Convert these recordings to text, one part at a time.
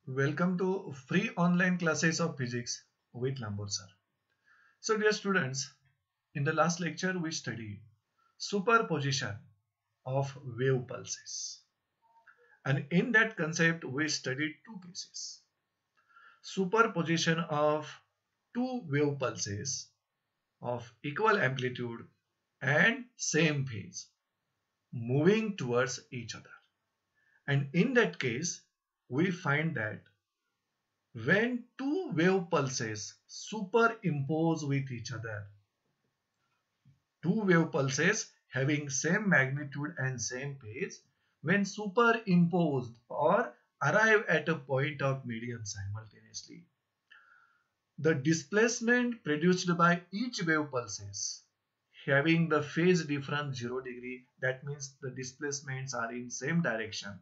Welcome to free online classes of physics with Lambor sir. So dear students, in the last lecture we studied superposition of wave pulses. And in that concept we studied two cases. Superposition of two wave pulses of equal amplitude and same phase moving towards each other. And in that case, we find that when two wave pulses superimpose with each other, two wave pulses having same magnitude and same phase, when superimposed or arrive at a point of medium simultaneously, the displacement produced by each wave pulses having the phase difference 0°, that means the displacements are in same direction.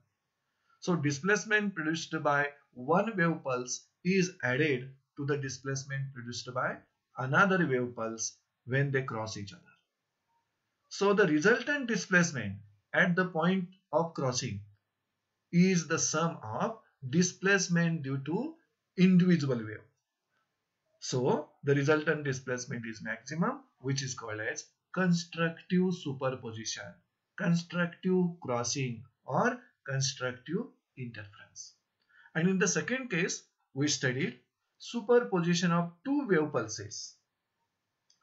So displacement produced by one wave pulse is added to the displacement produced by another wave pulse when they cross each other. So the resultant displacement at the point of crossing is the sum of displacement due to individual wave. So the resultant displacement is maximum, which is called as constructive superposition, constructive crossing, or constructive interference. And in the second case, we studied superposition of two wave pulses.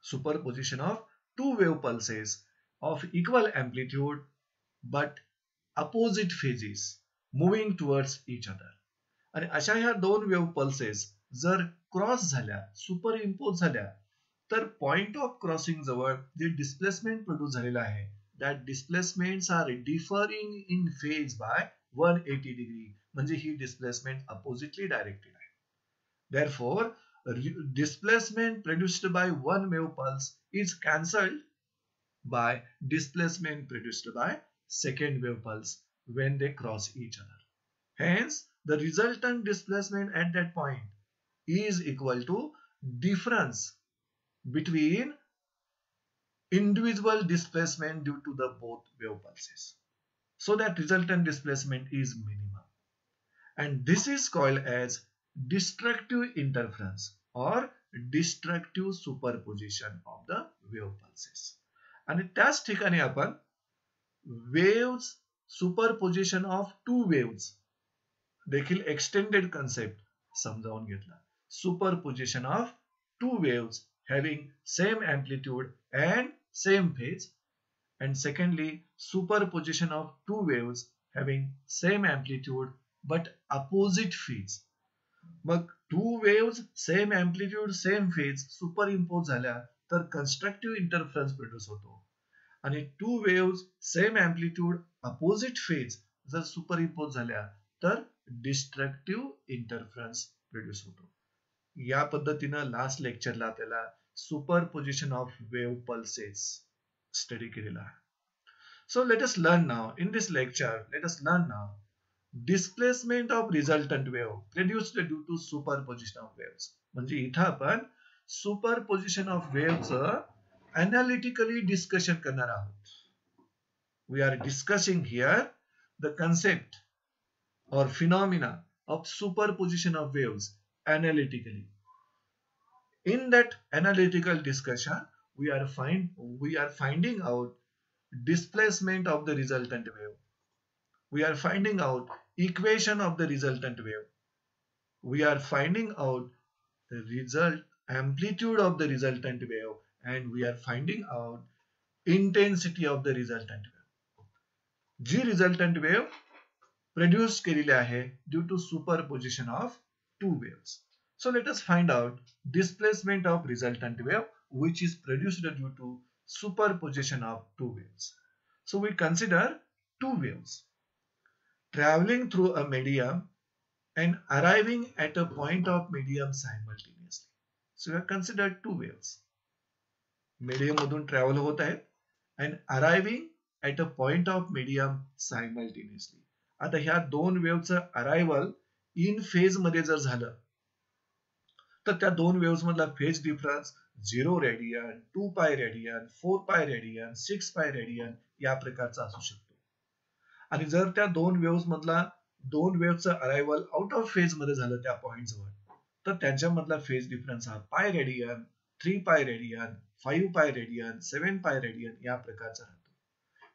Superposition of two wave pulses of equal amplitude but opposite phases moving towards each other. आणि अशा ह्या दोन wave pulses जर cross झाल्या, superimpose झाल्या, तर point of crossing जवळ जे डिस्प्लेसमेंट प्रोड्यूस झालेलं आहे, that displacements are differing in phase by 180°. म्हणजे ही डिस्प्लेसमेंट अपोजिटली डायरेक्टेड आहे. Therefore, displacement produced by one wave pulse is cancelled by displacement produced by second wave pulse when they cross each other. Hence, the resultant displacement at that point is equal to difference between individual displacement due to the both wave pulses. So that resultant displacement is minimum. And this is called as destructive interference or destructive superposition of the wave pulses. आणि त्याच ठिकाणी आपण waves superposition of two waves देखील extended concept समजावून घेतला. Superposition of two waves having same amplitude and same phase, and secondly superposition of two waves having same amplitude but opposite phase. मग two waves same amplitude same phase superimpose झाल्या तर constructive interference produce होतो, आणि two waves same amplitude opposite phase जर superimpose झाल्या तर destructive interference produce होतो. या पद्धतीनं लास्ट लेक्चरला आपल्याला superposition of wave pulses study केलेला आहे. So let us learn now in this lecture, let us learn now displacement of resultant wave produced due to superposition of waves. म्हणजे इथं आपण सुपरपोजिशन ऑफ वेव्हचं अनालिटिकली डिस्कशन करणार आहोत. We are discussing here the concept or phenomena of superposition of waves analytically. In that analytical discussion, we are finding out displacement of the resultant wave. We are finding out equation of the resultant wave. We are finding out the amplitude of the resultant wave, and we are finding out intensity of the resultant wave. जी resultant wave produced केलेले आहे due to superposition of two waves. So let us find out displacement of resultant wave which is produced due to superposition of two waves. So we consider two waves traveling through a medium and arriving at a point of medium simultaneously. So we have considered two waves. Medium मधून travel होत आहेत and arriving at a point of medium simultaneously. आता ह्या दोन वेव्हचं arrival in phase मध्ये जर झालं तर त्या दोन वेव्हज मधला phase difference 0 radian, 2 pi radian, 4 pi radian, 6 pi radian या प्रकारचा असू शकतो. आणि जर त्या दोन वेव्हज मधला दोन वेव्हचं अरायवल आउट ऑफ फेज मध्ये झालं त्या पॉइंट जवळ, तर त्यांच्यामधला फेज डिफरन्स हा pi radian, 3 pi radian, 5 pi radian, 7 pi radian या प्रकारचा राहतो.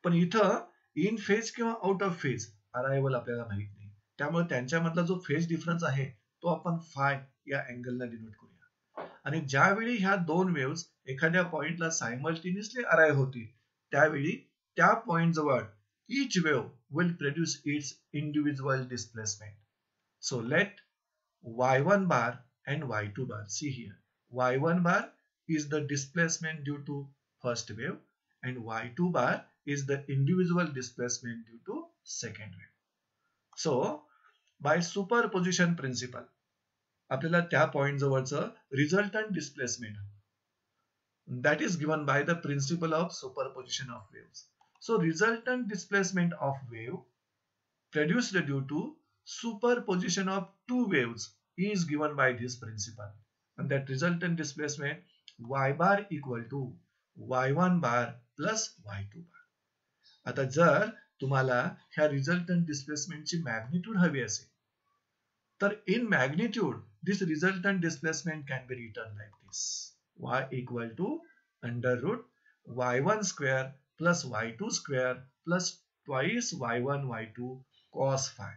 पण इथं इन फेज किंवा आउट ऑफ फेज अरायवल आपल्याला माहित नाही, त्यामुळे त्यांच्यामधला जो फेज डिफरन्स आहे तो आपण फाय या अँगलला डिनोट करूया. आणि ज्यावेळी ह्या दोन वेव्स एखाद्या पॉइंटला सायमल्टेनियसली अराइव्ह होतील, त्यावेळी त्या पॉइंट जवळ each wave will produce its individual displacement. So let y1 bar and y2 bar, see here, y1 bar is the displacement due to first wave and y2 bar is the individual displacement due to second wave. So by superposition principle आपल्याला त्या point जवळचं resultant displacement that is given by the principle of superposition of waves. So resultant displacement of wave produced due to superposition of two waves is given by this principle, and that resultant displacement y bar equal to y1 bar plus y2 bar. आता जर तुम्हाला ह्या resultant डिस्प्लेसमेंटची magnitude हवी असेल, तर in magnitude this resultant displacement can be written like this: y equal to under root y1 square plus y2 square plus twice y1 y2 cos phi.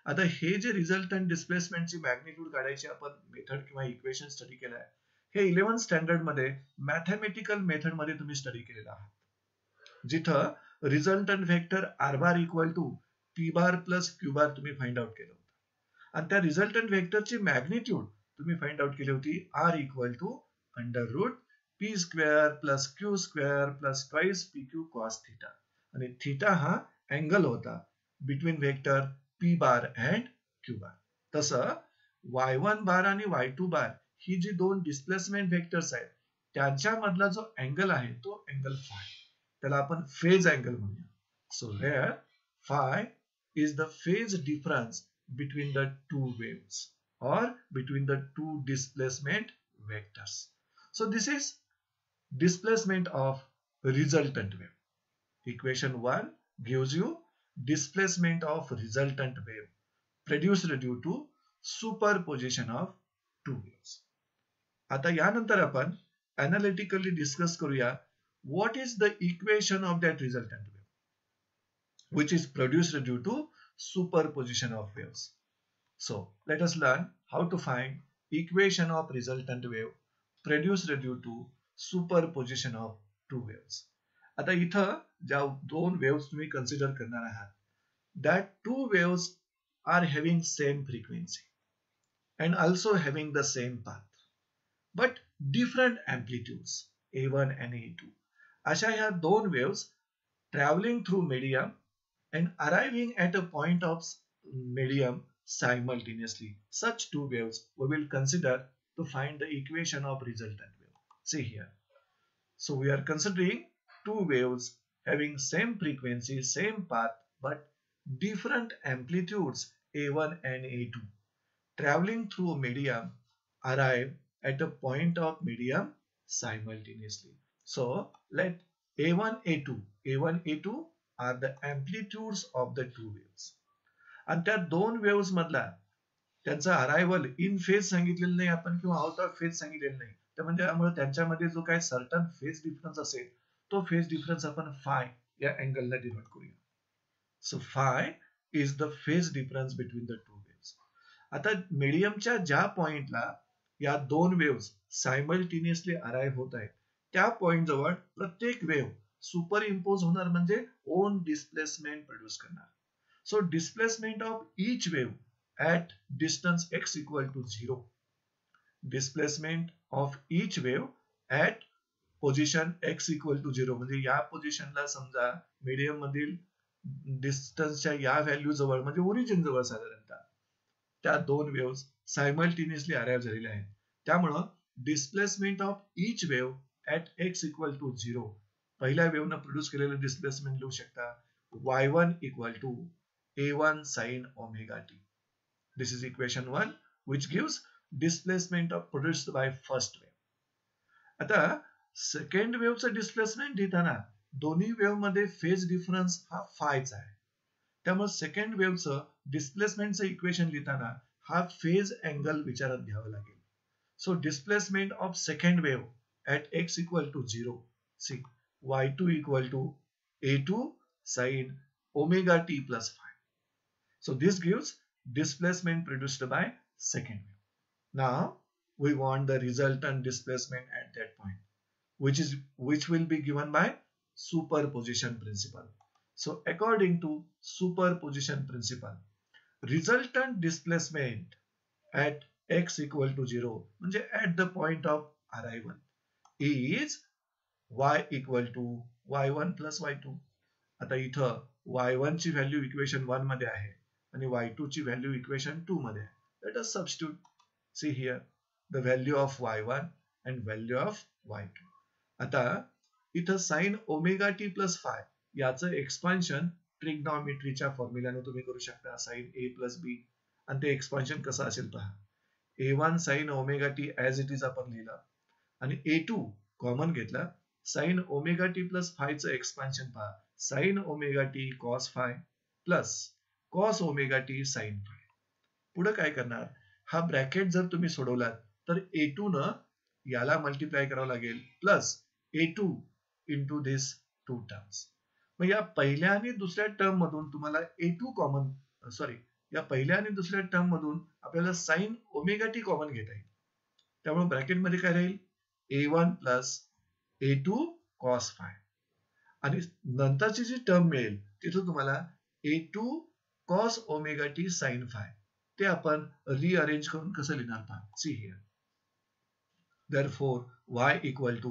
आता हे जे रिझल्टंट डिस्प्लेसमेंटची मॅग्निट्यूड काढायची आपण मेथड किंवा equation study केलाय, हे 11th standard मध्ये mathematical method मध्ये तुम्ही स्टडी केलेला आहात, जिथं resultant vector r bar equal to p bar plus q bar तुम्ही फाइंड आउट केलं होतं, आणि त्या रिझल्टंट व्हेक्टरची मॅग्निट्यूड तुम्ही फाइंड आउट केली होती r equal to under root p square plus q square plus twice pq cos theta, आणि थीटा हा अँगल होता between vector p bar and q bar. तसं y1 बार आणि y2 बार ही जी दोन डिस्प्लेसमेंट व्हेक्टर्स आहेत त्यांच्यामधला जो अँगल आहे तो अँगल फाय, त्याला आपण फेज अँगल म्हणूया. So here five is the phase difference between the two waves or between the two displacement vectors. So this is displacement of resultant wave. Equation 1 gives you displacement of resultant wave produced due to superposition of two waves. आता यानंतर आपण analytically discuss करूया what is the equation of that resultant wave which is produced due to superposition of waves. So let us learn how to find equation of resultant wave produced due to superposition of two waves. आता इथं ज्या दोन waves तुम्ही consider करणार आहात, that two waves are having same frequency and also having the same path but different amplitudes A1 and A2. अशा ह्या दोन waves traveling through medium and arriving at a point of medium simultaneously. Such two waves we will consider to find the equation of resultant wave. See here. So we are considering two waves having same frequency, same path, but different amplitudes A1 and A2 traveling through a medium arrive at a point of medium simultaneously. So let A1, A2 are the amplitudes of the two waves. आणि त्या दोन waves मधला त्यांचा arrival in phase सांगितलेलं नाही आपण किंवा out of phase सांगितलेलं नाही, तर म्हणजे त्यामुळे त्यांच्यामध्ये जो काही सर्टन फेज डिफरन्स असेल तो फेज डिफरन्स आपण फाय या अँगलला डिनोट करूया. So five is the phase difference between the two waves. आता मीडियमच्या ज्या पॉइंटला या दोन वेव्स सायमल्टेनियसली अराइव्ह होत आहेत त्या पॉइंट जवळ प्रत्येक वेव्ह सुपर इम्पोज होणार म्हणजे ओन डिस्प्लेसमेंट प्रोड्यूस करणार. So displacement of each wave at distance x equal to 0, displacement of each wave at position x equal to 0, म्हणजे या पोझिशनला समजा मीडियम मधील डिस्टन्सच्या या व्हॅल्यू जवळ म्हणजे ओरिजिन जवळ साधारणतः त्या दोन वेव्स सायमल्टेनियसली अराइव्ह झालेल्या आहेत, त्यामुळं displacement of each wave at x equal to 0 पहिल्या वेव्हनं प्रोड्यूस केलेलं डिस्प्लेसमेंट लिहू शकता y1 equal to a1 sin omega t. This is equation 1 which gives displacement of produced by first wave. आता second वेव्हचं displacement लिहिताना दोन्ही वेव्ह मध्ये phase difference हा फायचा आहे, त्यामुळे सेकंड वेव्हचं डिस्प्लेसमेंटचं इक्वेशन लिहिताना हा फेज अँगल विचारात घ्यावा लागेल. So displacement of second wave at x equal to 0. See, y2 equal to a2 sin omega t plus phi. So this gives displacement produced by second wave. Now we want the resultant displacement at that point, which will be given by superposition principle. So according to superposition principle, resultant displacement at x equal to 0 म्हणजे at the point of arrival is y equal to y1 plus y2. आता इथं y1 ची value equation 1 मध्ये आहे आणि y2 ची value equation 2 मध्ये आहे. Let us substitute. See here the value of y1 and value of y2. आता इथं sin omega t plus five याचं एक्सपान्शन ट्रिग्नॉमेट्रीच्या फॉर्म्युल्याने तुम्ही करू शकता, sin a प्लस बी, आणि ते एक्सपान्शन कसं असेल पहा. a1 sin omega t as it is आपण लिहिला आणि a2 कॉमन घेतला. sin ओमेगा टी प्लस फायचं एक्सपान्शन पहा, sin omega t cos phi plus cos omega t sin phi. पुढे काय करणार, हा ब्रॅकेट जर तुम्ही सोडवलात तर a2 न याला मल्टिप्लाय करावं लागेल plus a2 into this two terms. मग या पहिल्या आणि दुसऱ्या टर्म मधून तुम्हाला a2 कॉमन या पहिल्या आणि दुसऱ्या टर्म मधून आपल्याला साइन ओमेगा टी कॉमन घेता येईल. त्यामुळे ब्रॅकेटमध्ये काय राहील, a1 plus a2 cos five, आणि नंतरची जी टर्म मिळेल तिथून तुम्हाला a2 cos omega t sine phi ते आपण रिअरेंज करून कसं लिहिणार पहा. See here, therefore y equal to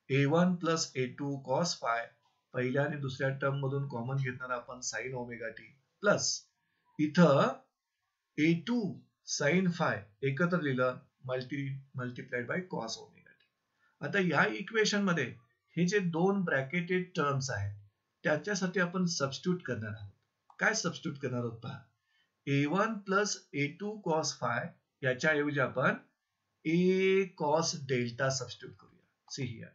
a1 plus a2 cos phi, पहिल्या आणि दुसऱ्या टर्म मधून कॉमन घेताना आपण साइन ओमेगा टी प्लस इथं a2 साइन फाय एकत्र लिहिलं multiplied by cos omega T. आता या इक्वेशन मध्ये हे जे दोन ब्रॅकेटेड टर्म्स आहेत त्याच्यासाठी आपण सबस्टिट्यूट करणार आहोत. काय सबस्टिट्यूट करणार आहोत पहा, a1 plus a2 cos five याच्या ऐवजी आपण a cos डेल्टा सबस्टिट्यूट करूया. See here,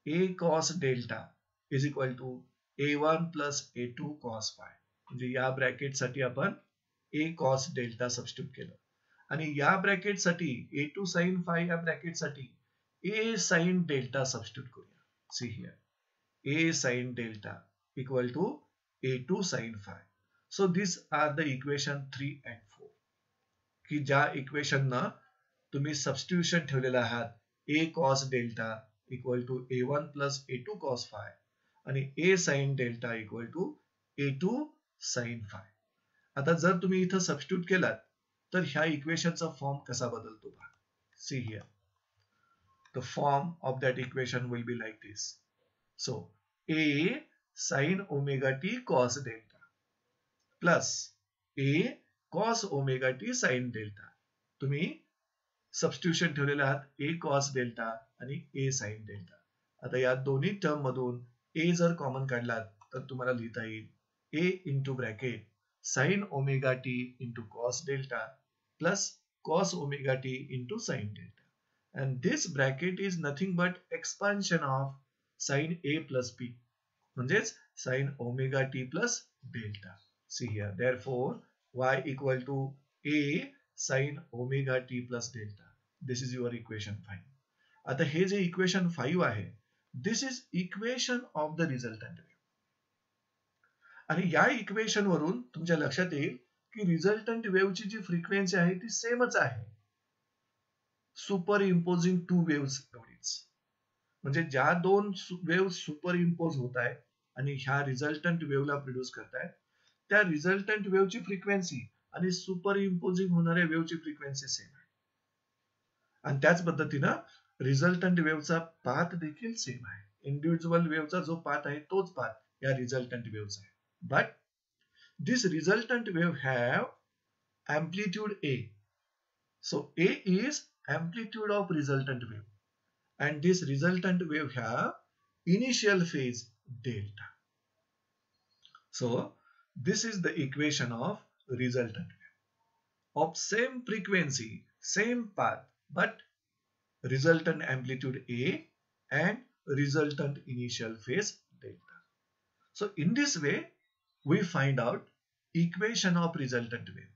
a cos delta is equal to a1 plus a2 cos phi, म्हणजे या ब्रॅकेट साठी आपण a cos डेल्टा सबस्टिट्यूट केलं, आणि या ब्रॅकेट साठी a2 sin फाय या ब्रॅकेट साठी a sin डेल्टा सबस्टिट्यूट करूया. See here, a sin delta equal to a2 sin phi. So this are the equation 3 and 4 की ज्या इक्वेशन ना तुम्ही सबस्टिट्यूशन ठेवलेला आहात, a cos delta equal to a1 plus a2 cos phi आणि a sin delta equal to a2 sin phi. आता जर तुम्ही इथं सबस्टिट्यूट केलात तर ह्या इक्वेशनचा फॉर्म कसा बदलतो पहा. See here, the form of that equation will be like this. So a sin omega T cos delta plus a cos omega t sin delta. तुम्ही सबस्टिट्यूशन ठेवलेले आहात a cos डेल्टा आणि a sin डेल्टा. आता या दोन्ही term मधून a जर common काढलात तर तुम्हाला लिहिता येईल a into bracket sin omega T into cos delta plus cos omega T into sin delta, and this bracket is nothing but expansion of sin a plus b, म्हणजेच sin omega t plus delta. See here, therefore y equal to a sin omega t plus delta. This is your equation 5. आता हे जे equation 5 आहे, this is equation of the resultant wave. आणि या equation वरून तुमच्या लक्षात येईल की रिझल्टंट वेव्हची जी फ्रिक्वेन्सी आहे ती सेमच आहे, सुपर इम्पोजिंग टू वेव्स एवढीच. म्हणजे ज्या दोन वेव्ह सुपर इम्पोज होत आहेत आणि ह्या रिझल्टंट वेव्हला प्रोड्यूस करतायत त्या रिझल्टंट वेव्हची फ्रिक्वेन्सी आणि सुपर इम्पोजिंग होणाऱ्या वेव्हची फ्रिक्वेन्सी सेम आहे, आणि त्याच पद्धतीनं रिझल्टंट वेव्हचा पाथ देखील सेम आहे. इंडिव्हिज्युअल वेव्हचा जो पाथ आहे तोच पाथ या रिझल्टंट वेव्हचा आहे. But this resultant wave have amplitude A. So A is amplitude of resultant wave, and this resultant wave have initial phase delta. So this is the equation of resultant wave of same frequency, same path, but resultant amplitude A and resultant initial phase delta. So in this way we find out equation of resultant wave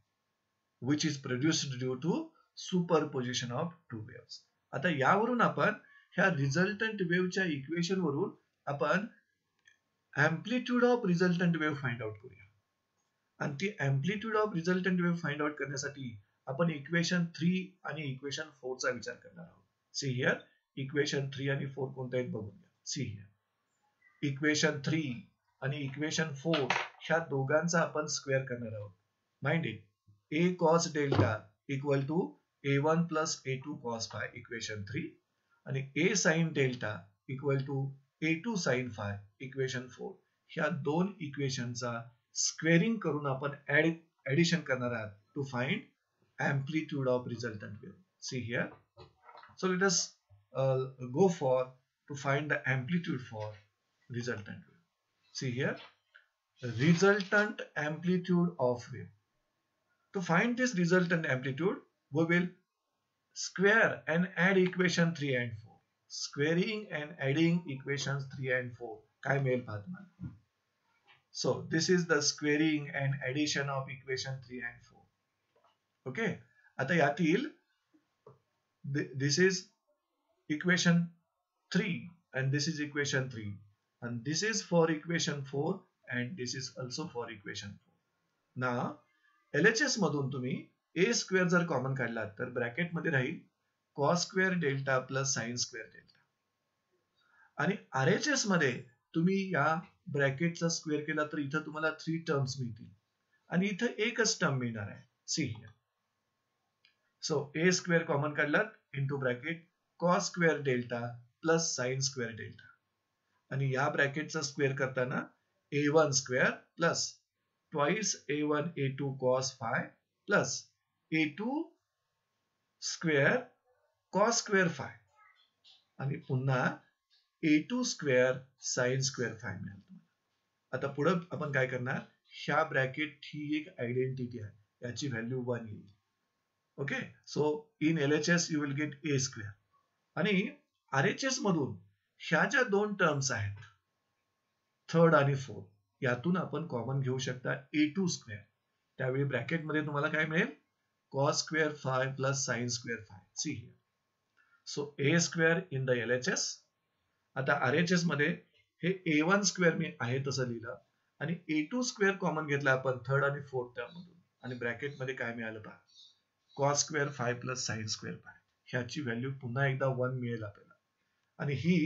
which is produced due to superposition of two waves. आता यावरून आपण ह्या resultant वेव्हच्या equation वरून आपण amplitude of resultant wave find out करूया. आणि ती amplitude of resultant wave find out करण्यासाठी आपण इक्वेशन 3 आणि इक्वेशन 4 चा विचार करणार आहोत. सी हियर इक्वेशन 3 आणि 4 कोणते आहेत बघून घ्या. सी हियर इक्वेशन 3 आणि इक्वेशन 4 ह्या दोघांचा आपण स्क्वेअर करणार आहोत. Mind it, a cos delta equal to a1 plus a2 cos phi equation 3 आणि a sin delta equal to a2 sin phi equation 4 ह्या दोन इक्वेशनचा स्क्वेअरिंग करून आपण ऍडिशन करणार आहोत to find amplitude of resultant wave. See here, so let us go for to find the amplitude for resultant wave. See here, resultant amplitude of wave. To find this resultant amplitude, we will square and add equation 3 and 4. Squaring and adding equations 3 and 4. काय मिळेल पहा तुम्हाला. So this is the squaring and addition of equation 3 and 4. Okay. आता यातील this is equation 3 and this is equation 3 and this is for equation 4 and this is also for equation 4. Now LHS मधून तुम्ही a square जर common काढलात तर bracket मध्ये राहील cos square delta plus sine square delta आणि RHS मध्ये तुम्ही या ब्रॅकेटचा स्क्वेअर केला तर इथं तुम्हाला 3 टर्म्स मिळतील आणि इथं एकच टर्म मिळणार आहे. See here, so a square common काढलात into bracket cos square delta plus sine square delta आणि या ब्रॅकेटचा स्क्वेअर करताना a1 square plus twice a1 a2 cos phi plus a2 square cos square phi आणि पुन्हा a2 square sin square phi मिळेल तुम्हाला. आता पुढे आपण काय करणार, ह्या ब्रॅकेट ही एक आयडेंटिटी आहे, याची व्हॅल्यू 1 येईल. Okay, so in LHS you will gate a square आणि RHS मधून ह्या ज्या दोन टर्म्स आहेत थर्ड आणि फोर्थ यातून आपण कॉमन घेऊ शकता a2 स्क्वेअर. त्यावेळी ब्रॅकेट मध्ये तुम्हाला काय मिळेल cos square phi plus sin square phi. C here, so a square in the LHS. आता RHS मध्ये हे a1 स्क्वेअर मी आहे तसं लिहिलं आणि a2 स्क्वेअर कॉमन घेतला आपण थर्ड आणि फोर्थ टर्म मधून आणि ब्रॅकेट मध्ये काय मिळालं पहा cos square phi plus sin square phi. ह्याची व्हॅल्यू पुन्हा एकदा 1 मिळेल आपल्याला आणि ही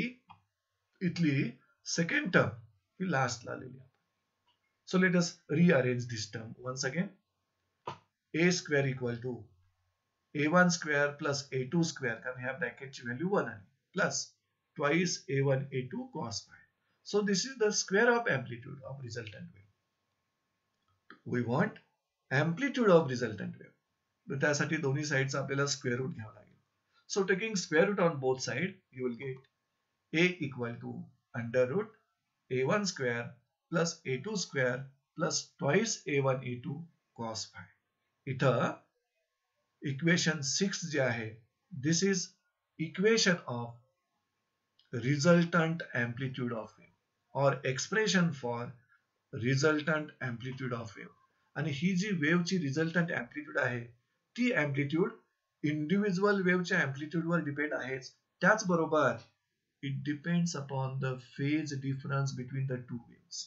इथली सेकंड टर्म ही लास्टला लिहिली. So let us rearrange this term once again. A square equal to a1 square plus a2 square कारण ह्या ब्रॅकेटची व्हॅल्यू 1 आहे plus twice a1 a2 cos phi. So this is the square of amplitude of resultant wave. We want amplitude of resultant wave. तर त्यासाठी दोन्ही साइडचा आपल्याला square route घ्यावा लागेल. So taking square root on both sides, you will get a equal to under root a1 square plus a2 square plus twice a1 a2 cos phi. इथं equation 6 जे आहे this is equation of resultant amplitude of wave or expression for resultant amplitude of wave. आणि ही जी वेव्हची resultant amplitude आहे ती amplitude individual वेव्हच्या amplitude वर depend आहेच, त्याचबरोबर it depends upon the phase difference between the two waves.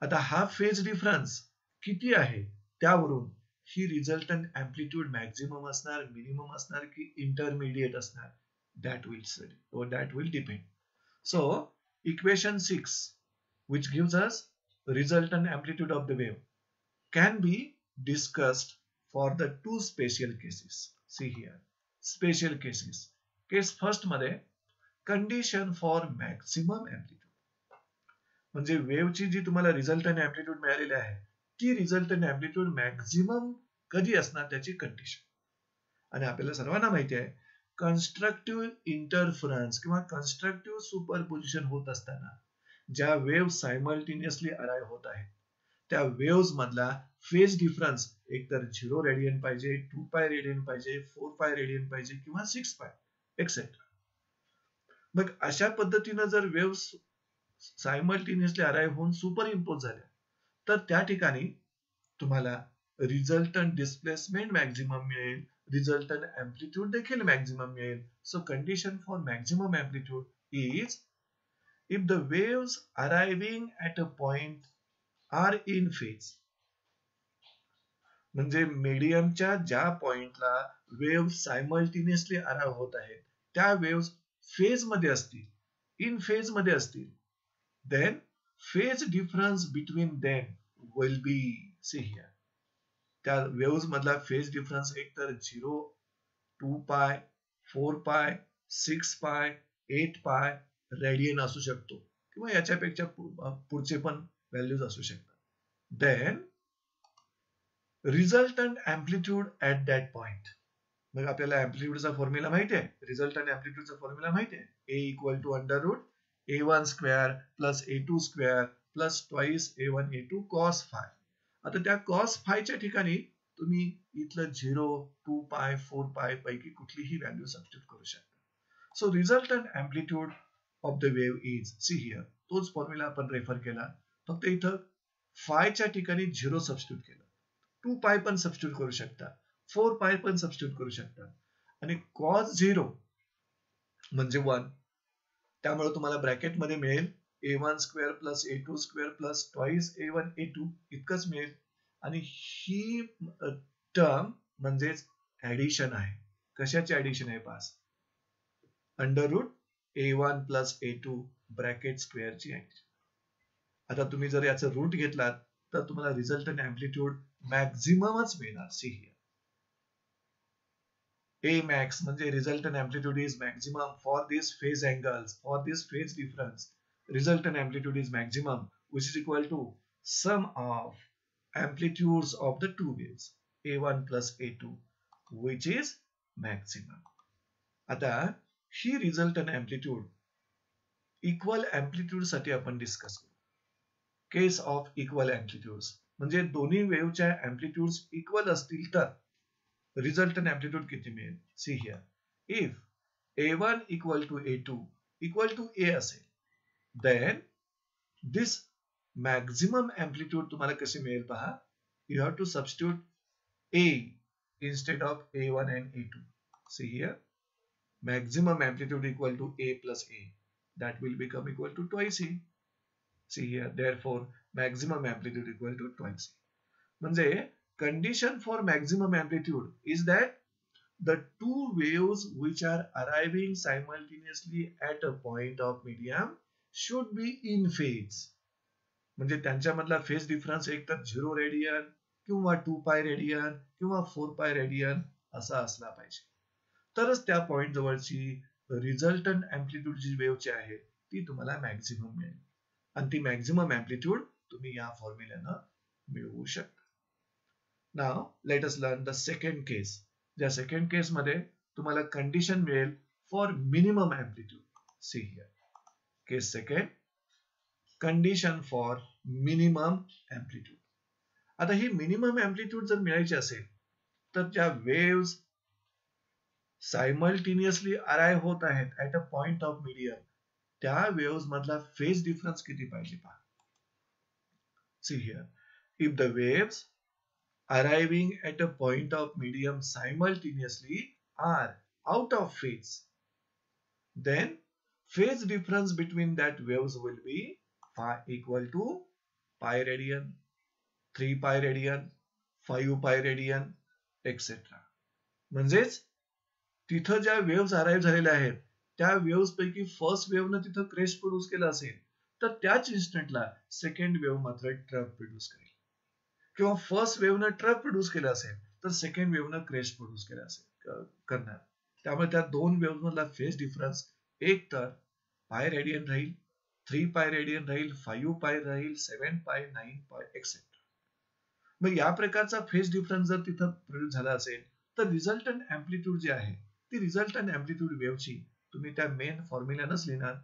आता हा phase difference किती आहे त्यावरून ही रिझल्टंट एम्प्लिट्यूड मॅक्झिमम असणार, मिनिमम असणार की इंटरमिडिएट असणार, that will study or that will depend. So equation 6 which gives us resultant amplitude of the wave can be discussed for the two special cases. See here, special cases. Case first मध्ये condition for maximum amplitude. म्हणजे वेव्हची जी तुम्हाला resultant amplitude मिळालेली आहे ती resultant amplitude maximum कधी असणार त्याची condition. आणि आपल्याला सर्वांना माहिती आहे कन्स्ट्रक्टिव्ह इंटरफरन्स किंवा कन्स्ट्रक्टिव्ह सुपरपोजिशन होत असताना ज्या वेव्ह सायमल्टेनियसली अराइव्ह होत आहेत त्या वेव्हज मधला फेज डिफरन्स एकतर 0 रेडियन पाहिजे, 2 पाय रेडियन पाहिजे, 4 पाय रेडियन पाहिजे किंवा 6 पाय एक्सेट्रा. मग अशा पद्धतीनं जर वेव्ह सायमल्टेनियसली अराइव्ह होऊन सुपर इम्पोज झाल्या तर त्या ठिकाणी तुम्हाला रिझल्टंट डिस्प्लेसमेंट मॅक्झिमम मिळेल, रिझल्टंट अँप्लिट्यूड देखील मॅक्झिमम मिळेल. So condition for maximum amplitude is if the waves arriving at a point are in phase. म्हणजे मीडियमच्या ज्या पॉइंटला वेव्ह सायमल्टेनियसली अराइव्ह होत आहेत त्या वेव्स फेज मध्ये असतील, इन फेज मध्ये असतील, then phase difference between them will be, see here, त्या वेव्स मधला फेज डिफरन्स एक तर 0, 2 पाय, 4 पाय, 6 पाय, 8 पाय रेडियन असू शकतो किंवा याच्यापेक्षा पुढचे पण व्हॅल्यूज असू शकतात. Then resultant amplitude at that point. मग आपल्याला अँप्लिट्यूडचा फॉर्म्युला माहिती आहे, रिझल्टंट अँप्लिट्यूडचा फॉर्म्युला माहिती आहे, A equal to under root A1 square plus A2 square plus twice A1 A2 cos phi. आता त्या कॉस फायच्या ठिकाणी तुम्ही इथलं 0, 2 पाय, 4 पाय पैकी कुठलीही व्हॅल्यू सबस्टिट्यूट करू शकता. So resultant amplitude of the wave is, see here, तोच फॉर्म्युला आपण रेफर केला, फक्त इथं फायच्या ठिकाणी 0 सबस्टिट्यूट केलं. 2 पाय पण सबस्टिट्यूट करू शकता, 4 पाय पण सबस्टिट्यूट करू शकता, आणि कॉस 0 म्हणजे 1, त्यामुळे तुम्हाला ब्रॅकेट मध्ये मिळेल A1 square plus A2 square plus twice A1 A2 इतकंच मिळेल. आणि ही टर्म म्हणजेच ऍडिशन आहे. कशाची ऍडिशन आहे? पास under root A1 plus A2 bracket स्क्वेअरची ऍडिशन. आता तुम्ही जर याचं रूट घेतलात तर तुम्हाला रिझल्टंट अँप्लिट्यूड मॅक्झिममच मिळणार. सी हिअर, A max म्हणजे resultant amplitude is maximum for this phase angles, for this phase difference. Resultant amplitude is maximum, which is equal to sum of amplitudes of the two waves A1 plus A2, which is maximum. आता ही resultant amplitude equal amplitude साठी आपण discuss करू. केस of equal amplitudes म्हणजे दोन्ही वेव्हच्या amplitudes equal असतील तर resultant amplitude किती मिळेल? See here, if A1 equal to A2 equal to A असेल, then this maximum amplitude तुम्हाला कसे मिळेल पहा. You have to substitute A instead of A1 and A2. See here, maximum amplitude equal to A plus A, that will become equal to twice A. See here, therefore maximum amplitude equal to twice A. म्हणजे condition for maximum amplitude is that the two waves which are arriving simultaneously at a point of medium should be in phase. म्हणजे त्यांच्यामधला phase difference एक तर 0 radian किंवा 2 pi radian किंवा 4 pi radian असा असला पाहिजे, तरच त्या पॉइंट जवळची रिझल्टंट अँप्लिट्यूड जी वेव्हची आहे ती तुम्हाला मॅक्झिमम मिळेल. आणि ती मॅक्झिमम अँप्लिट्यूड तुम्ही या फॉर्म्युल्यानं मिळवू शकता. Now let us learn the second case. ज्या सेकंड केस मध्ये तुम्हाला कंडिशन मिळेल for minimum amplitude. See here, case second, condition for minimum amplitude. आता ही मिनिमम अँप्लिट्यूड जर मिळायची असेल तर ज्या वेव्स सायमल्टेनियसली अराइव्ह होत आहेत at a point of medium त्या वेव्स मधला फेज डिफरन्स किती पाहिजे पहा. See here, if the waves arriving at a point of medium simultaneously are out of phase, then phase difference between that waves will be phi equal to pi radian, 3 pi radian, 5 pi radian, etc. म्हणजेच तिथं ज्या waves arrive झालेल्या आहेत त्या waves पैकी first वेव्हनं तिथं crest produce केला असेल तर त्याच इन्स्टंटला सेकंड वेव्ह मात्र ट्रफ प्रोड्यूस करेल, किंवा फर्स्ट वेव्हनं ट्रफ प्रोड्यूस केला असेल तर सेकंड वेव्हनं क्रेस्ट प्रोड्यूस केला असेल करणार. त्यामुळे त्या दोन वेव्ह मधला फेज डिफरन्स एक तर पाय रेडियन राहील, 3 पाय रेडियन राहील, 5 पाय राहील, 7 पाय, 9 पाय एक्सेट्रा. मग या प्रकारचा फेज डिफरन्स जर तिथं प्रोड्यूस झाला असेल तर रिझल्टंट अँप्लिट्यूड जी आहे ती रिझल्टंट अँप्लिट्यूड वेव्हची तुम्ही त्या मेन फॉर्म्युल्यानंच लिहिणार.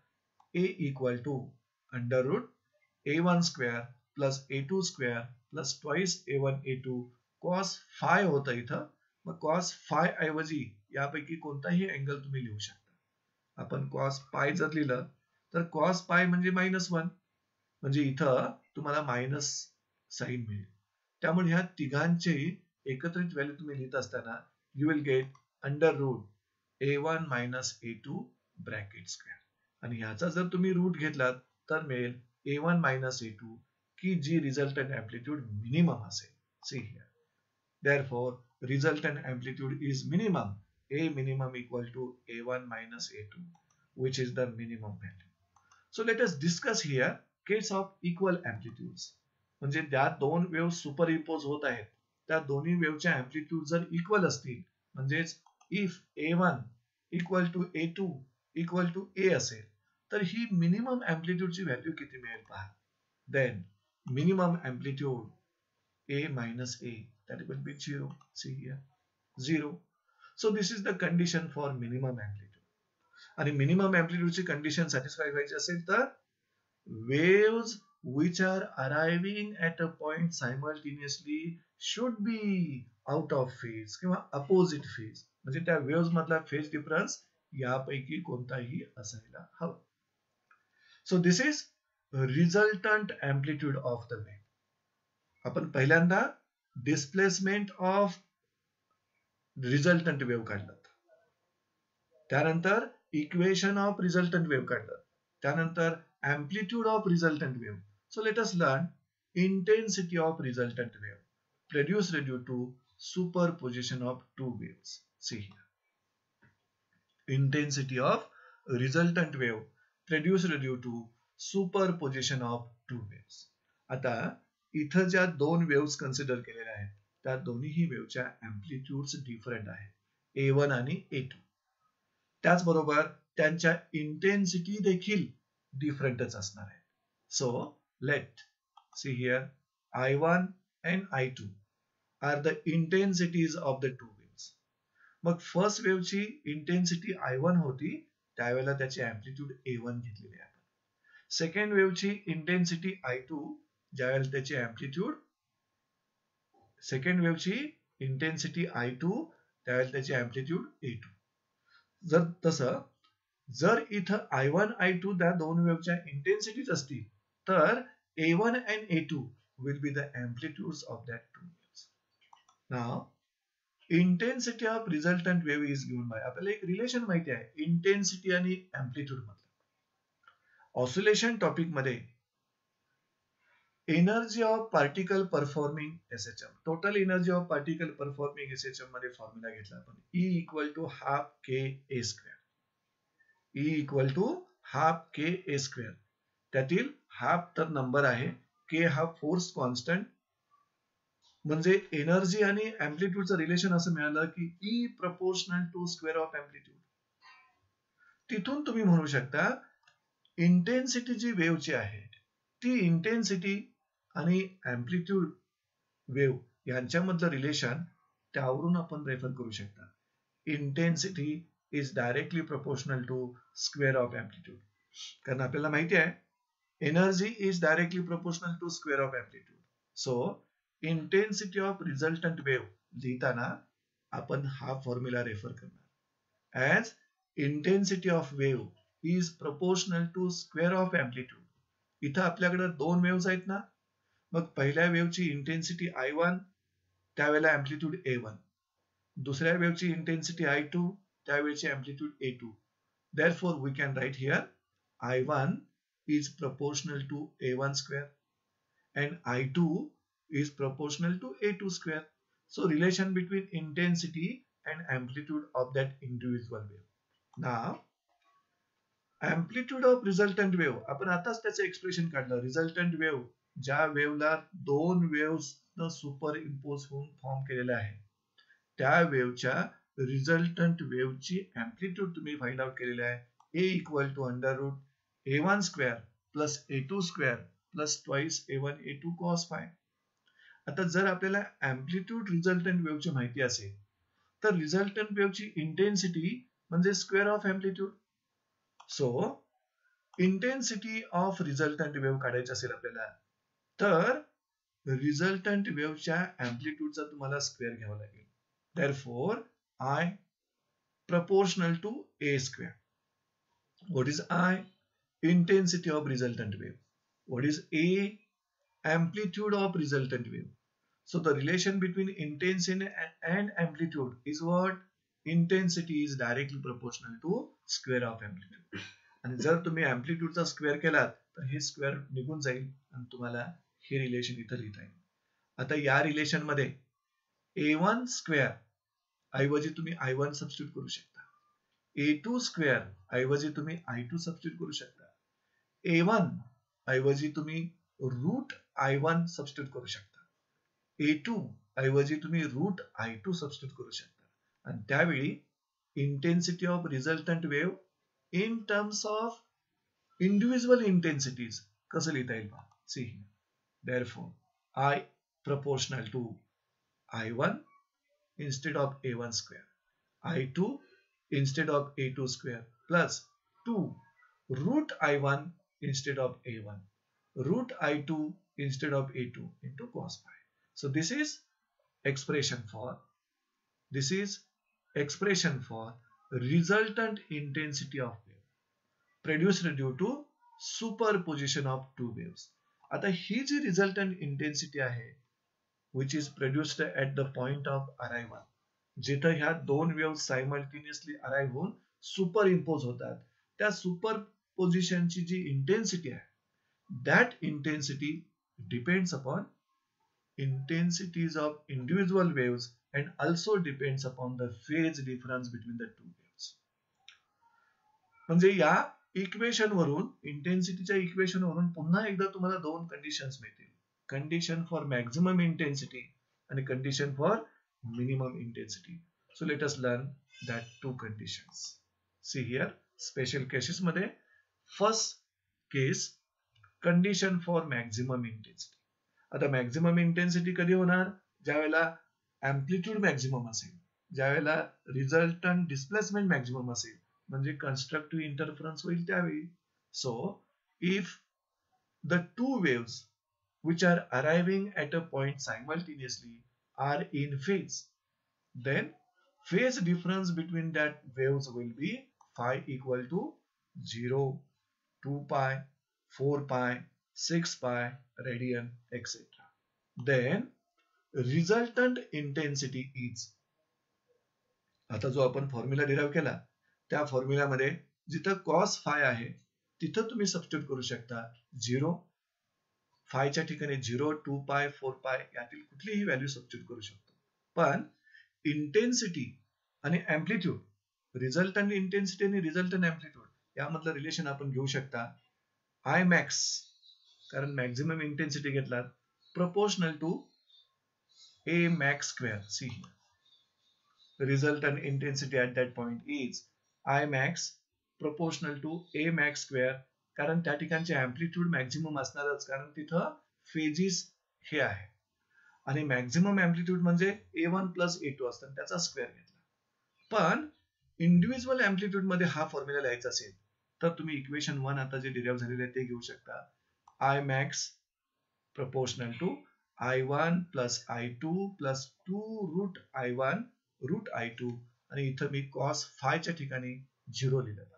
A equal to under root A1 square plus A2 square plus twice A1 A2 cos phi होतं इथं. मग कॉस फाय ऐवजी यापैकी कोणताही अँगल तुम्ही लिहू शकता. आपण कॉस पाय जर लिहिलं तर कॉस पाय म्हणजे -1, म्हणजे इथं तुम्हाला मायनस साइन मिळेल. त्यामुळे ह्या तिघांचे एकत्रित व्हॅल्यू तुम्ही लिहित असताना you will get under root a1 minus a2 bracket square आणि ह्याचा जर तुम्ही रूट घेतलात तर मिळेल a1 मायनस a2 की जी रिझल्टंट अँप्लिट्यूड मिनिमम असेल. C here therefore resultant amplitude is minimum, a minimum equal to a1 minus a2 which is the minimum value. So let us discuss here case of equal amplitudes. म्हणजे त्या दोन wave superimpose होत आहेत त्या दोन्ही वेव्हच्या amplitude जर इक्वल असतील म्हणजेच if a1 equal to a2 equal to a असेल तर ही मिनिमम अँप्लिट्यूडची व्हॅल्यू किती मिळेल पहा. Then minimum amplitude a minus a, that will be 0. See here 0. So this is the condition for minimum amplitude. आणि minimum amplitude ची condition satisfy व्हायची असेल तर waves which are arriving at a point simultaneously should be out of phase किंवा opposite phase म्हणजे त्या waves मधला phase difference यापैकी कोणताही असायला हवा. So this is resultant amplitude of the wave. आपण पहिल्यांदा डिस्प्लेसमेंट ऑफ रिझल्टंट वेव्ह काढलं त्यानंतर इक्वेशन ऑफ रिझल्टंट वेव्ह काढलं त्यानंतर amplitude of resultant wave. So let us learn intensity of resultant wave produced due to superposition of two waves. See here intensity of resultant wave produced due to superposition of two waves. आता इथं ज्या दोन waves consider केलेल्या आहेत त्या दोन्हीही वेव्हच्या अँप्लिट्यूड्स different आहेत a1 आणि a2. त्याचबरोबर त्यांच्या इंटेन्सिटी देखील डिफरंटच असणार आहे. So let see here I1 and I2 are the intensities of the two waves. मग फर्स्ट वेव्हची इंटेन्सिटी I1 होती त्यावेळेला त्याची अँप्लिट्यूड a1 घेतलेली आहे आपण. सेकंड वेव्हची इंटेन्सिटी I2 ज्यावेळेला त्याची अँप्लिट्यूड सेकंड वेव्हची इंटेन्सिटी I2 त्यावेळेला त्याची अँप्लिट्यूड a2. जर तसं जर इथं I1 I2 त्या दोन वेव्हच्या इंटेन्सिटीज असतील तर a1 and a2 will be the amplitudes of that two waves. Now intensity of resultant wave is given by आपल्याला एक रिलेशन माहिती आहे इंटेन्सिटी आणि अँप्लिट्यूड मधलं. ऑसिलेशन टॉपिक मध्ये energy of particle performing SHM total energy of particle performing SHM मध्ये formula घेतला आपण E equal to half K A square. E equal to half K A square त्यातील half तर number आहे K हा force constant म्हणजे energy आणि अँप्लिट्यूडचं relation असं मिळालं की E proportional to square of amplitude. तिथून तुम्ही म्हणू शकता इंटेन्सिटी जी वेव्हची आहे ती इंटेन्सिटी आणि अँप्लिट्यूड वेव्ह यांच्यामधलं रिलेशन त्यावरून आपण रेफर करू शकता. Intensity is directly proportional to square of amplitude कारण आपल्याला माहिती आहे energy is directly proportional to square of amplitude. So intensity of resultant wave लिहिताना आपण हा फॉर्म्युला रेफर करणार as intensity of wave is proportional to square of amplitude. इथं आपल्याकडे दोन वेव्स आहेत ना मग पहिल्या वेव्हची इंटेन्सिटी I1 त्यावेळेला अँप्लिट्यूड a1 दुसऱ्या वेव्हची इंटेन्सिटी I2 त्यावेळेची amplitude a2. therefore we can write here I1 is proportional to a1 square and I2 is proportional to a2 square. So relation between intensity and amplitude of that individual wave. Now amplitude of resultant wave आपण आताच त्याचं expression काढलं. Resultant wave ज्या वेव्हला दोन waves superimpose होऊन form केलेला आहे त्या वेव्हच्या रिझल्टंट वेव्हची अँप्लिट्यूड तुम्ही फाइंड आउट केलेली आहे A equal to under root a1 square plus a2 square plus twice a1 a2 cos phi. आता जर आपल्याला अँप्लिट्यूड रिझल्टंट वेव्हची माहिती असेल तर रिझल्टंट वेव्हची इंटेन्सिटी म्हणजे square of amplitude. So intensity of resultant wave काढायची असेल आपल्याला तर रिझल्टंट वेव्हच्या अँप्लिट्यूडचा तुम्हाला स्क्वेअर घ्यावा लागेल. therefore I proportional to a square. What is I? Intensity of resultant wave. What is A? Amplitude of resultant wave. So the relation between intensity and amplitude is what? Intensity is directly proportional to square of amplitude. आणि जर तुम्ही amplitudeचा square केलात तर हे square निघून जाईल आणि तुम्हाला हे रिलेशन इथं लिहिता येईल. आता या रिलेशन मध्ये a1 स्क्वेअर ऐवजी तुम्ही i1 सबस्टिट्यूट करू शकता. a2 स्क्वेअर ऐवजी तुम्ही i2 सबस्टिट्यूट करू शकता. a1 ऐवजी तुम्ही रूट i1 सबस्टिट्यूट करू शकता. a2 ऐवजी तुम्ही रूट i2 सबस्टिट्यूट करू शकता आणि त्यावेळी intensity of resultant wave in terms of individual intensities कसं लिहिता येईल पहा. See therefore I proportional to i1 instead of a1 square, i2 instead of a2 square plus 2 root i1 instead of a1 root i2 instead of a2 into cos pi. So this is expression for resultant intensity of wave produced due to superposition of two waves. आता ही जी resultant intensity आहे which is produced at the point of arrival, जिथं ह्या दोन waves simultaneously arrive होऊन superimpose होतात, त्या superpositionची जी intensity आहे that intensity depends upon intensities of individual waves and also depends upon the phase difference between the two waves. म्हणजे या equation वरून इंटेन्सिटीच्या इक्वेशन वरून पुन्हा एकदा तुम्हाला दोन कंडिशन्स मिळतील. कंडिशन फॉर मॅक्झिमम इंटेन्सिटी आणि condition for minimum intensity. So let us learn that two conditions. See here special cases मध्ये first case condition for maximum intensity. आता मॅक्झिमम इंटेन्सिटी कधी होणार? ज्यावेळेला अँप्लिट्यूड मॅक्झिमम असेल, ज्यावेळेला रिझल्टंट डिस्प्लेसमेंट मॅक्झिमम असेल, म्हणजे कन्स्ट्रक्टिव्ह इंटरफरन्स होईल त्यावेळी. So if the two waves which are arriving at a point simultaneously are in phase, then phase difference between that waves will be phi equal to 0, 2 pi, 4 pi, 6 pi radian, etc. Then resultant intensity is, आता जो आपण formula derive केला त्या फॉर्म्युल्यामध्ये जिथं cos phi आहे तिथं तुम्ही substitute करू शकता 0, फायच्या ठिकाणी 0, 2 पाय, 4 पाय यातील कुठलीही व्हॅल्यू सबस्टिट्यूट करू शकतो. पण इंटेन्सिटी आणि अँप्लिट्यूड, रिझल्टंट इंटेन्सिटी आणि रिझल्टंट अँप्लिट्यूड यामधलं रिलेशन आपण घेऊ शकता आय मॅक्स, कारण मॅक्झिमम इंटेन्सिटी घेतला proportional to A max square. See resultant intensity at that point is I max proportional to A max square, कारण त्या ठिकाणचे अँप्लिट्यूड मॅक्झिमम असणारच, कारण तिथं फेजिस हे आहे आणि मॅक्झिमम अँप्लिट्यूड म्हणजे a1 प्लस a2 असतात, त्याचा स्क्वेअर घेतला. पण इंडिव्हिज्युअल अँप्लिट्यूड मध्ये हा फॉर्म्युला लिहायचा असेल तर तुम्ही इक्वेशन 1 आता जे डिराइव्ह झालेले आहे ते घेऊ शकता. I max proportional to i1 plus i2 plus 2 root i1 root i2 आणि इथं मी cos फायच्या ठिकाणी 0 लिहिलेला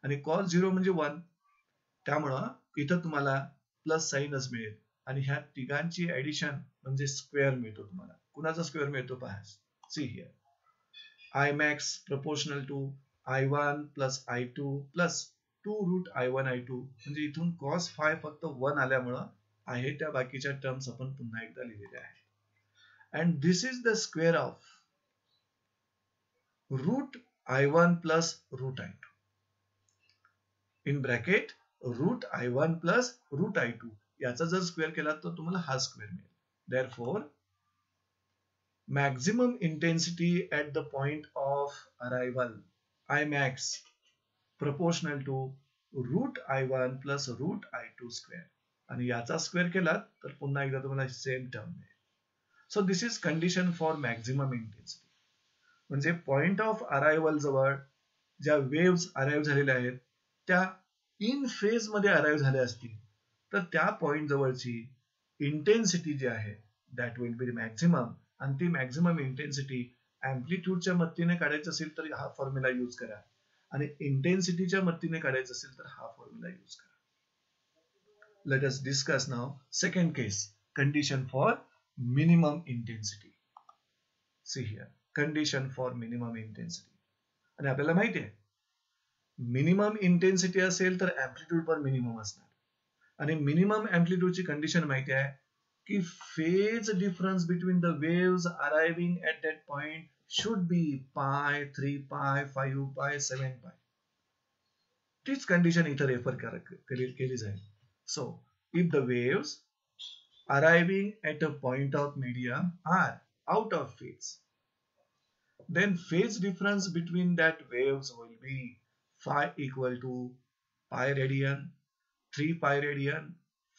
आणि cos 0 म्हणजे 1, त्यामुळं इथं तुम्हाला प्लस साईनच मिळेल आणि ह्या तिघांची ऍडिशन म्हणजे स्क्वेअर मिळतो तुम्हाला. कुणाचा स्क्वेअर मिळतो पहा. See here I max proportional to i1 plus i2 plus 2 root i1 i2, म्हणजे इथून cos फाय फक्त 1 आल्यामुळं आहे त्या बाकीच्या टर्म्स आपण पुन्हा एकदा लिहिलेल्या आहेत. And this is the square of root i1 plus root i2 in bracket root i1 plus root i2 याचा जर स्क्वेअर केला तर तुम्हाला हा स्क्वेअर मिळेल. Therefore, maximum intensity at the point of arrival I max proportional to root i1 plus root i2 square, आणि याचा square केला तर पुन्हा एकदा तुम्हाला सेम टर्म मिळेल. So this is condition for maximum intensity. म्हणजे पॉइंट ऑफ अरायवल जवळ ज्या वेव्स अराइव्ह झालेल्या आहेत त्या इन फेज मध्ये अराइव्ह झाल्या असतील तर त्या पॉइंट जवळची इंटेन्सिटी जी आहे दॅट विल बी मॅक्झिमम, आणि ती मॅक्झिमम इंटेन्सिटी अँप्लिट्यूडच्या मदतीने काढायचं असेल तर हा फॉर्म्युला यूज करा आणि इंटेन्सिटीच्या मदतीने काढायचं असेल तर हा फॉर्म्युला यूज करा. Let us discuss now second case, condition for minimum intensity. See here, condition for minimum intensity. आणि आपल्याला माहिती आहे मिनिमम इंटेन्सिटी असेल तर एम्प्लिट्यूड पर मिनिमम असणार आणि मिनिमम एम्प्लिट्यूड ची कंडिशन माहिती आहे की phase difference between the waves arriving at that point should be pi, 3 pi, 5 pi, 7 pi. तीच कंडिशन इथं रेफर केली जाईल. So, if the waves arriving at a point of medium are out of phase, then phase difference between that waves will be phi equal to pi radian, 3 pi radian,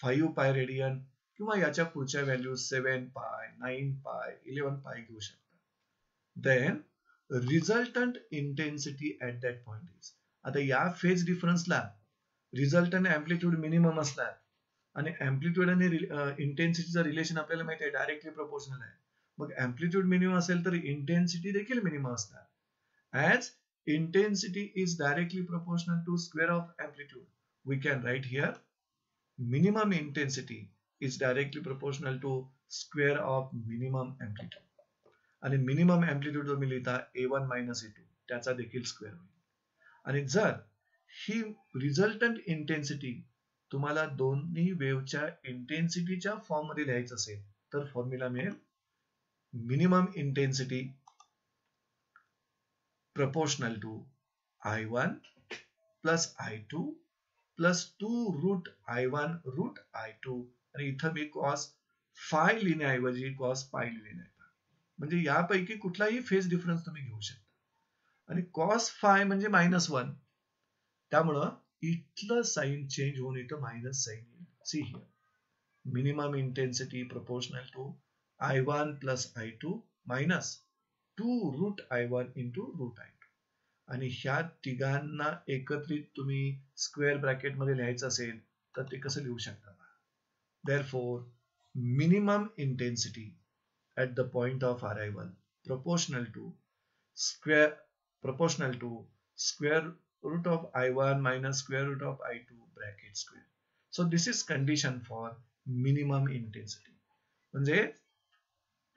5 pi radian किंवा याच्या पुढच्या value 7 pi, 9 pi, 11 pi घेऊ शकता. Then resultant intensity at that point is, आता या phase डिफरन्सला resultant amplitude minimum असणार आणि amplitude आणि इंटेन्सिटीचं रिलेशन आपल्याला माहिती आहे डायरेक्टली प्रोपोर्शनल आहे. मग एम्प्लिट्यूड मिनिमम असेल तर इंटेन्सिटी देखील मिनिमम असणार. As intensity is directly proportional to square of amplitude, we can write here minimum intensity is directly proportional to square of minimum amplitude. आणि मिनिमम एम्प्लिट्यूड तुम्ही लिहिता a1 minus a2 त्याचा देखील square होईल. आणि जर ही रिझल्टंट इंटेन्सिटी तुम्हाला दोन्ही वेव्हच्या इंटेन्सिटीच्या फॉर्म मध्ये लिहायचं असेल तर फॉर्म्युला मिळेल minimum intensity proportional to I1 plus I2 plus 2 root I1 root I2 आणि इथं मी cos phi लिहिण्याऐवजी cos pi लिहिणार. म्हणजे यापैकी कुठलाही फेज डिफरन्स तुम्ही घेऊ शकता आणि cos phi म्हणजे -1 त्यामुळं इथलं साइन चेंज होऊन इथं मायनस साइन येईल. See here minimum intensity proportional to I1 plus I2 minus 2 root I1 into root I2 आणि ह्या तिघांना एकत्रित तुम्ही स्क्वेअर ब्रॅकेट मध्ये लिहायचं असेल तर ते कसं लिहू शकता. Therefore, minimum intensity at the point of arrival proportional to square root of I1 minus square root of I2 bracket square. So this is condition for minimum intensity. म्हणजे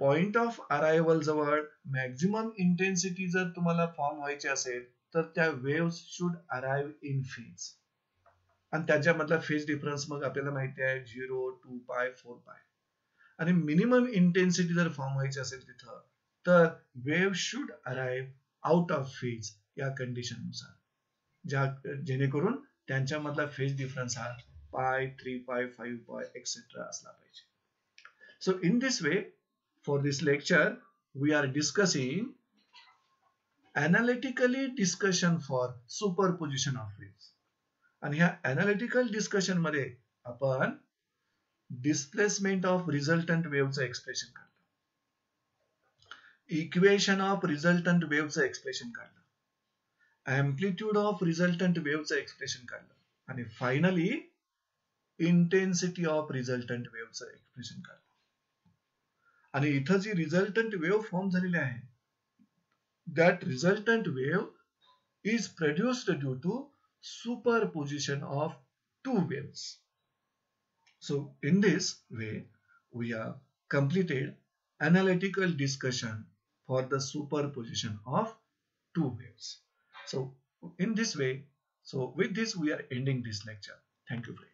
पॉइंट ऑफ अरायव्हल जवळ maximum intensity जर तुम्हाला form व्हायची असेल तर त्या waves should arrive in phase आणि त्याच्यामधला फेज डिफरन्स मग आपल्याला माहिती आहे 0, 2 पाय, 4 पाय आणि मिनिमम इंटेन्सिटी जर फॉर्म व्हायची असेल तिथं तर wave should arrive out of phase या कंडिशन नुसार जेणेकरून त्यांच्यामधला फेज डिफरन्स हा पाय, 3 पाय, 5 पाय एक्सेट्रा असला पाहिजे. So in this way for this lecture we are discussing analytically discussion for superposition of waves आणि ह्या analytical discussion मध्ये आपण displacement of resultant wave चं एक्सप्रेशन काढलं, इक्वेशन ऑफ रिझल्टंट वेव्ह चं एक्सप्रेशन काढलं, एम्प्लिट्यूड ऑफ रिझल्टंट वेव्ह चं expression काढलं आणि finally intensity of resultant wave चं एक्सप्रेशन काढलं. आणि इथं जी रिझल्टंट वेव्ह फॉर्म झालेली आहे that resultant wave is produced due to superposition of two waves. So in this way we are completed analytical discussion for the superposition of two waves. So in this way, so with this we are ending this lecture. Thank you friends.